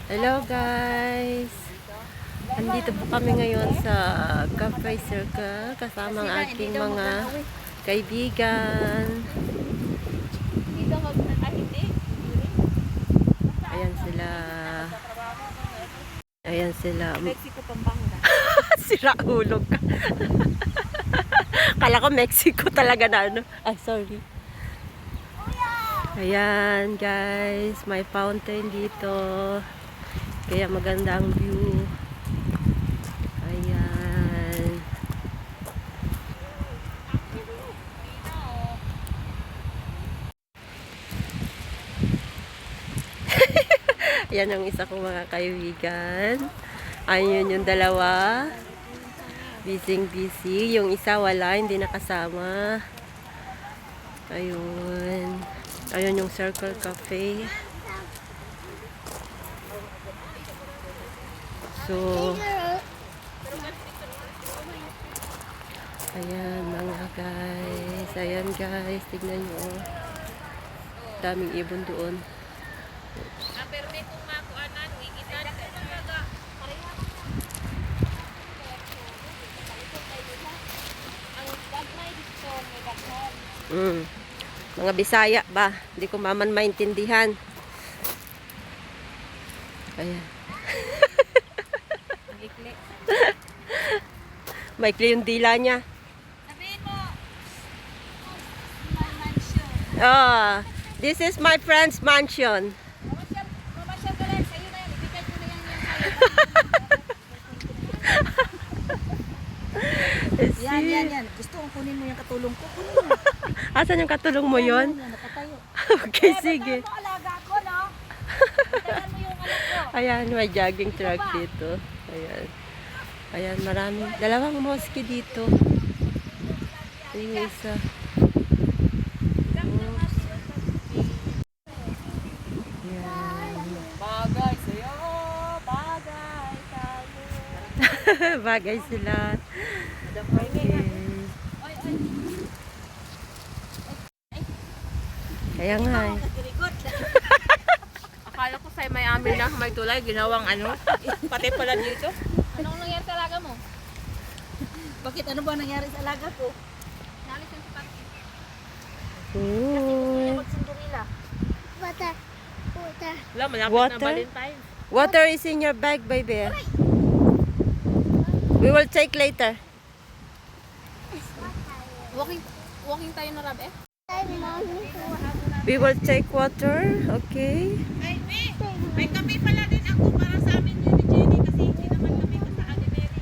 Hello guys! Andito po kami ngayon sa Cafe Circle kasama ang aking mga kaibigan. Ayan sila. Ayan sila. Mexico, Pampanga. Sira ulo ka. Kala ko Mexico talaga na ano. Ay, sorry. Ayan guys, may fountain dito. Kaya maganda ang view. Ayan. Ayan ang isa kong mga kaibigan. Ayun yung dalawa. Busy. Yung isa wala, hindi nakasama. Ayun. Ayun yung Circle Cafe. So, ayan mga guys. Ayan guys, tignan nyo. Daming ibon doon. Mga Bisaya ba? Hindi ko maman maintindihan. Ayan. Maikli yung dila niya. Sabihin mo, my mansion. Oh, this is my friend's mansion. Mamasyal ka lang, sa'yo na yan. Ibigay ko na yan sa'yo. Yan. Gusto kong kunin mo yung katulong ko. Kunin mo. Asan yung katulong mo yon? Nakatayo. Okay, sige. Ba't alaga ko, no? Ba't mo yung anak ko? Ayan, may jogging track dito. Ayan. Ayan, maraming. Dalawang mosque dito. Yung isa. Ayan. Bagay sa'yo, bagay tayo. Bagay sila. Okay. Kaya nga eh. Akala ko sa'yo may amin na may tulay, ginawang ano. Pati pala dito. Anong nangyari sa alaga mo? Bakit ano ba nangyari sa alaga ko? Nalis yung parking. Ooh. Magsundurila. Water. Wala, malapit Water? na Valentine. Water is in your bag, baby. We will take later. Walking tayo na Rab eh. We will take water. Okay. Ay, may kape pala din ako para sa amin yun ni Jenny kasi hindi naman kami ka sa Alimeri.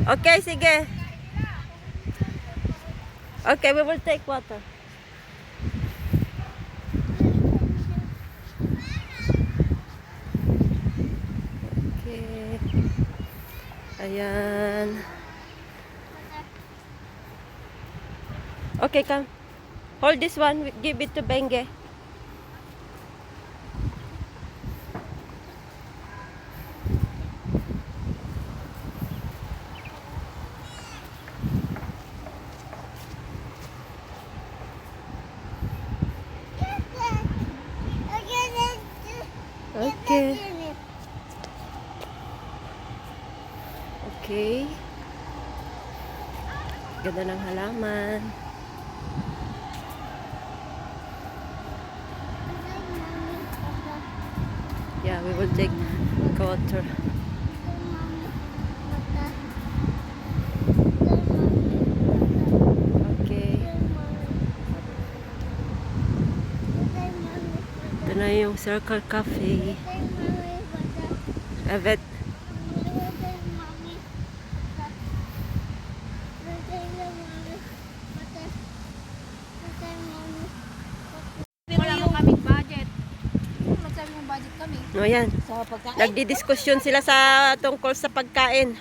Okay, sige. Okay, we will take water. Okay. Ayan. Okay, come. Hold this one. Give it to Bengue. Okay. Okay. Ganda ng halaman. Yeah, we will take water. Okay. Ito na yung Circle Cafe. Evet. Wala mo kaming budget. Magsabi mong budget kami. No, yan. Sa pagkain. Nagdidiskusyon sila sa tungkol sa pagkain.